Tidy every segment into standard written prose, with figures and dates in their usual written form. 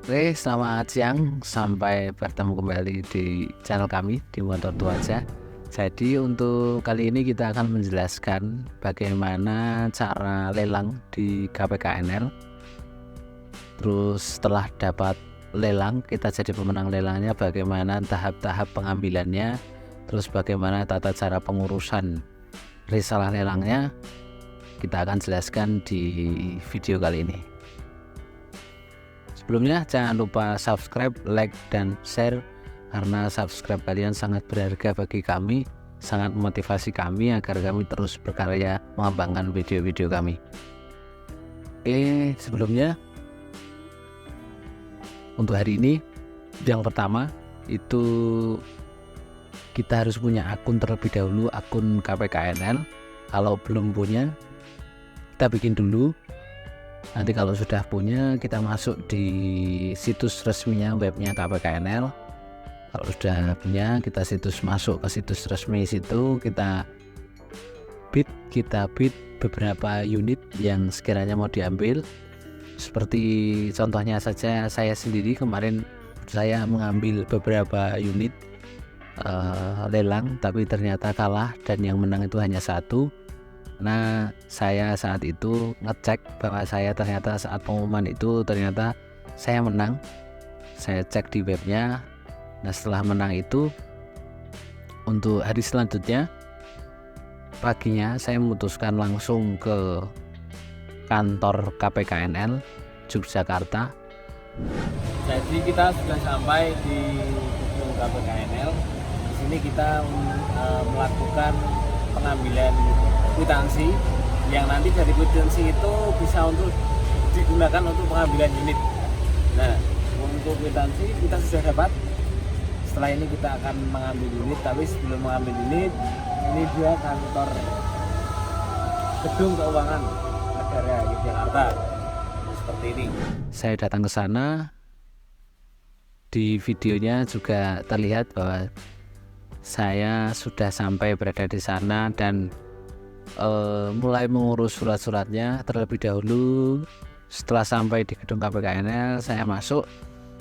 Oke, selamat siang. Sampai bertemu kembali di channel kami di Motor Tua aja. Jadi untuk kali ini kita akan menjelaskan bagaimana cara lelang di KPKNL. Terus setelah dapat lelang, kita jadi pemenang lelangnya, bagaimana tahap-tahap pengambilannya, terus bagaimana tata cara pengurusan risalah lelangnya, kita akan jelaskan di video kali ini. Sebelumnya jangan lupa subscribe, like, dan share, karena subscribe kalian sangat berharga bagi kami, sangat memotivasi kami agar kami terus berkarya mengembangkan video-video kami. Oke, sebelumnya untuk hari ini yang pertama itu kita harus punya akun terlebih dahulu, akun KPKNL. Kalau belum punya, kita bikin dulu. Nanti kalau sudah punya, kita masuk di situs resminya, webnya KPKNL. Kalau sudah punya, kita masuk ke situs resmi situ, kita bid beberapa unit yang sekiranya mau diambil. Seperti contohnya saja, saya sendiri kemarin saya mengambil beberapa unit lelang, tapi ternyata kalah dan yang menang itu hanya satu. Nah, saya saat itu ngecek bahwa saya ternyata saat pengumuman itu ternyata saya menang. Saya cek di webnya. Nah, setelah menang itu, untuk hari selanjutnya paginya saya memutuskan langsung ke kantor KPKNL Yogyakarta. Jadi kita sudah sampai di gedung KPKNL. Di sini kita melakukan pengambilan kwitansi, yang nanti dari kwitansi itu bisa untuk digunakan untuk pengambilan unit. Nah, untuk kwitansi kita sudah dapat. Setelah ini kita akan mengambil unit, tapi sebelum mengambil unit, ini dia kantor Gedung Keuangan Negara Yogyakarta. Seperti ini. Saya datang ke sana. Di videonya juga terlihat bahwa saya sudah sampai berada di sana dan mulai mengurus surat-suratnya terlebih dahulu. Setelah sampai di gedung KPKNL, saya masuk.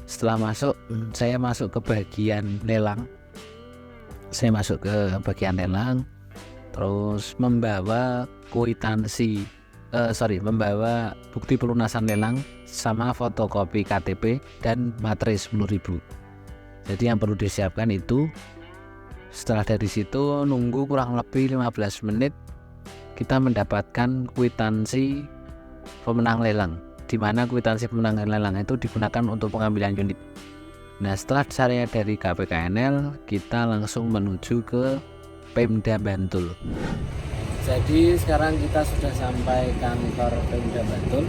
Setelah masuk, saya masuk ke bagian lelang. Saya masuk ke bagian lelang, terus membawa membawa bukti pelunasan lelang sama fotokopi KTP dan materai 10.000. Jadi yang perlu disiapkan itu. Setelah dari situ nunggu kurang lebih 15 menit, kita mendapatkan kwitansi pemenang lelang, di mana kwitansi pemenang lelang itu digunakan untuk pengambilan unit. Nah, setelah saya dari KPKNL, kita langsung menuju ke Pemda Bantul. Jadi sekarang kita sudah sampai kantor Pemda Bantul.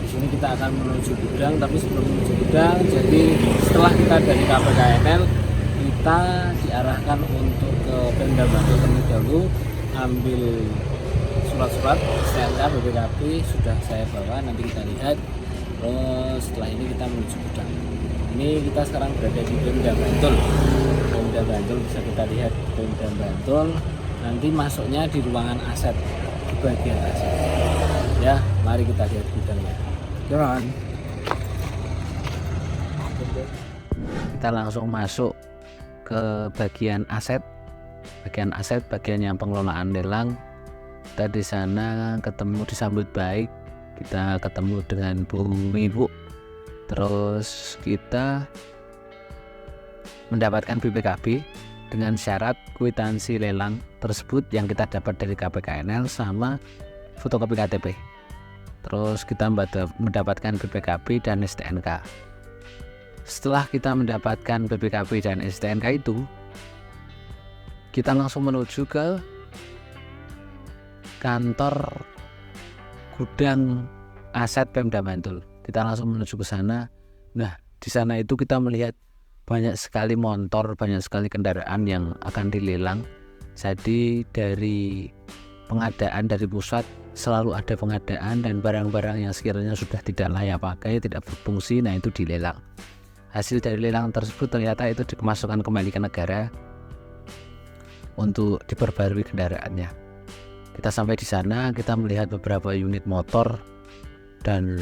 Di sini kita akan menuju gudang, tapi sebelum menuju gudang, jadi setelah kita dari KPKNL, kita diarahkan untuk ke Pemda Bantul terlebih dahulu, ambil surat-surat STNK, BPKB sudah saya bawa, nanti kita lihat. Terus setelah ini kita menuju gudang. Ini kita sekarang berada di Pemda Bantul. Pemda Bantul bisa kita lihat, Pemda Bantul. Nanti masuknya di ruangan aset, di bagian aset. Ya, mari kita lihat gudangnya. Jalan. Kita langsung masuk ke bagian aset. Bagian yang pengelolaan lelang. Kita di sana disambut baik. Kita ketemu dengan Bu Ibu. Terus kita mendapatkan BPKB dengan syarat kwitansi lelang tersebut yang kita dapat dari KPKNL sama fotokopi KTP. Terus kita mendapatkan BPKB dan STNK. Setelah kita mendapatkan BPKB dan STNK itu, kita langsung menuju ke kantor gudang aset Pemda Bantul. Kita langsung menuju ke sana. Nah, di sana itu kita melihat banyak sekali motor, banyak sekali kendaraan yang akan dilelang. Jadi dari pengadaan dari pusat selalu ada pengadaan, dan barang-barang yang sekiranya sudah tidak layak pakai, tidak berfungsi, nah itu dilelang. Hasil dari lelang tersebut ternyata itu dimasukkan kembali ke negara untuk diperbarui kendaraannya. Kita sampai di sana, kita melihat beberapa unit motor dan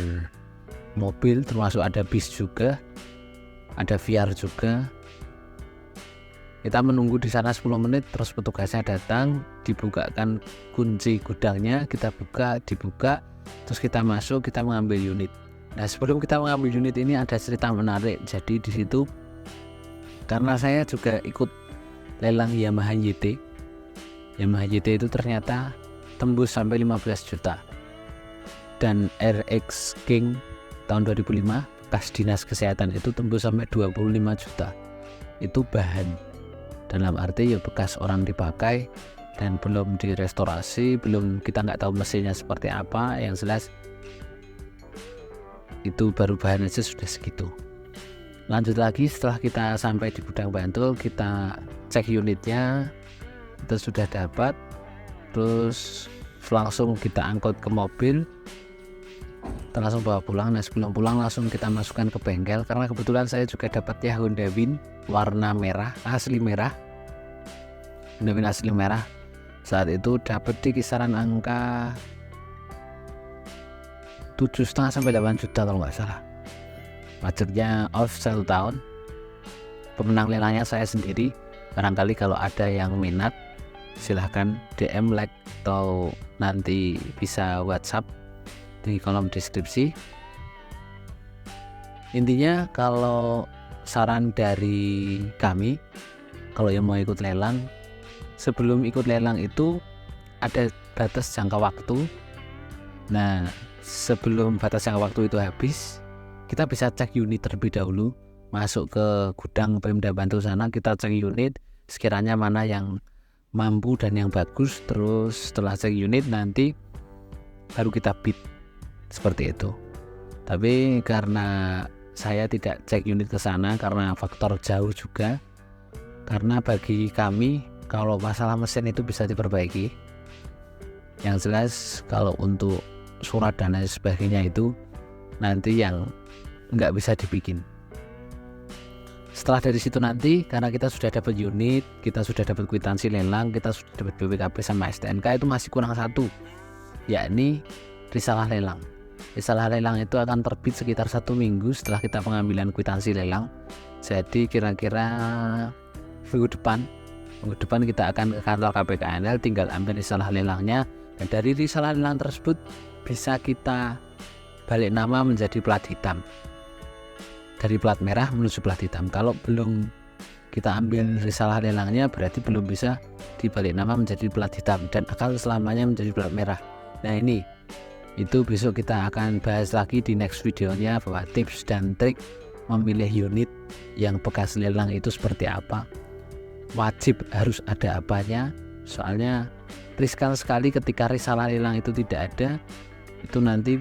mobil, termasuk ada bis juga, ada VR juga. Kita menunggu di sana 10 menit, terus petugasnya datang, dibukakan kunci gudangnya, kita dibuka, terus kita masuk, kita mengambil unit. Nah, sebelum kita mengambil unit ini ada cerita menarik. Jadi di situ karena saya juga ikut lelang Yamaha YT. Yamaha YT itu ternyata tembus sampai 15 juta. Dan RX King tahun 2005 bekas dinas kesehatan itu tembus sampai 25 juta. Itu bahan, dalam arti ya bekas orang dipakai dan belum direstorasi, kita nggak tahu mesinnya seperti apa. Yang jelas itu baru bahan aja sudah segitu. Lanjut lagi, setelah kita sampai di gudang Bantul, kita cek unitnya, kita sudah dapat, terus langsung kita angkut ke mobil, kita langsung bawa pulang. Nah, sebelum pulang langsung kita masukkan ke bengkel, karena kebetulan saya juga dapat ya Honda Win warna merah, asli merah. Honda Win asli merah saat itu dapat di kisaran angka 7,5 sampai 8 juta kalau nggak salah. Pajaknya off sale tahun. Pemenang lelangnya saya sendiri. Barangkali kalau ada yang minat silahkan DM, like, atau nanti bisa WhatsApp di kolom deskripsi. Intinya kalau saran dari kami, kalau yang mau ikut lelang, sebelum ikut lelang itu ada batas jangka waktu. Nah, sebelum batas jangka waktu itu habis, kita bisa cek unit terlebih dahulu, masuk ke gudang Pemda Bantul sana, kita cek unit sekiranya mana yang mampu dan yang bagus. Terus setelah cek unit nanti baru kita bid, seperti itu. Tapi karena saya tidak cek unit ke sana karena faktor jauh juga, karena bagi kami kalau masalah mesin itu bisa diperbaiki. Yang jelas kalau untuk surat dan lain sebagainya itu nanti yang nggak bisa dibikin. Setelah dari situ nanti, karena kita sudah dapat unit, kita sudah dapat kwitansi lelang, kita sudah dapat BPKB sama STNK, itu masih kurang satu, yakni risalah lelang. Risalah lelang itu akan terbit sekitar 1 minggu setelah kita pengambilan kwitansi lelang. Jadi kira-kira minggu depan kita akan ke kantor KPKNL, tinggal ambil risalah lelangnya, dan dari risalah lelang tersebut bisa kita balik nama menjadi plat hitam, dari plat merah menuju plat hitam. Kalau belum kita ambil risalah lelangnya, berarti belum bisa dibalik nama menjadi plat hitam dan akan selamanya menjadi plat merah. Nah, itu besok kita akan bahas lagi di next videonya, bahwa tips dan trik memilih unit yang bekas lelang itu seperti apa. Wajib harus ada apanya, soalnya riskan sekali ketika risalah lelang itu tidak ada, itu nanti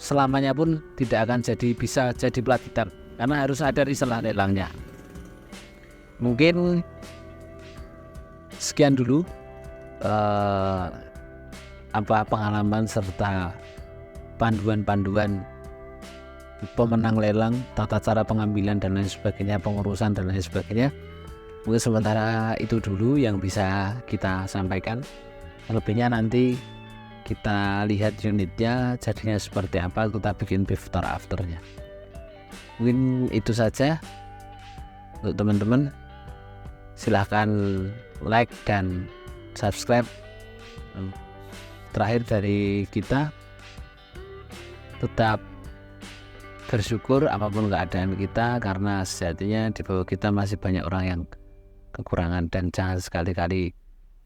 selamanya pun tidak akan bisa jadi plat hitam, karena harus ada risalah lelangnya. Mungkin sekian dulu pengalaman serta panduan-panduan pemenang lelang, tata cara pengambilan dan lain sebagainya, pengurusan dan lain sebagainya. Mungkin sementara itu dulu yang bisa kita sampaikan. Lebihnya nanti kita lihat unitnya jadinya seperti apa, kita bikin before afternya. Mungkin itu saja untuk teman-teman. Silahkan like dan subscribe. Terakhir dari kita, tetap bersyukur apapun keadaan kita, karena sejatinya di bawah kita masih banyak orang yang kekurangan, dan jangan sekali-kali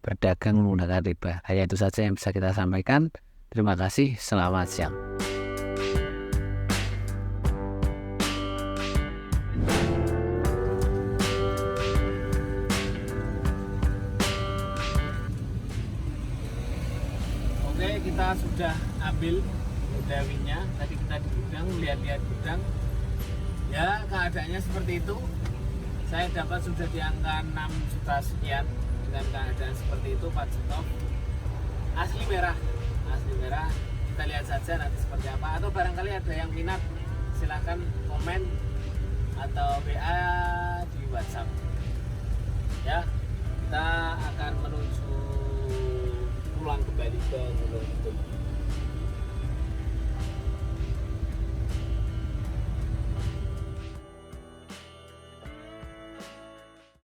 berdagang menggunakan riba. Hanya itu saja yang bisa kita sampaikan. Terima kasih, selamat siang. Oke, kita sudah ambil Honda Win-nya. Tadi kita di gudang, lihat-lihat gudang. Ya, keadaannya seperti itu. Saya dapat sudah di angka 6 juta sekian. Dengan keadaan seperti itu, Pak Stop asli merah. Kita lihat saja nanti seperti apa, atau barangkali ada yang minat silahkan komen atau WA di WhatsApp ya. Kita akan menuju pulang kembali ke Gunung Kidul.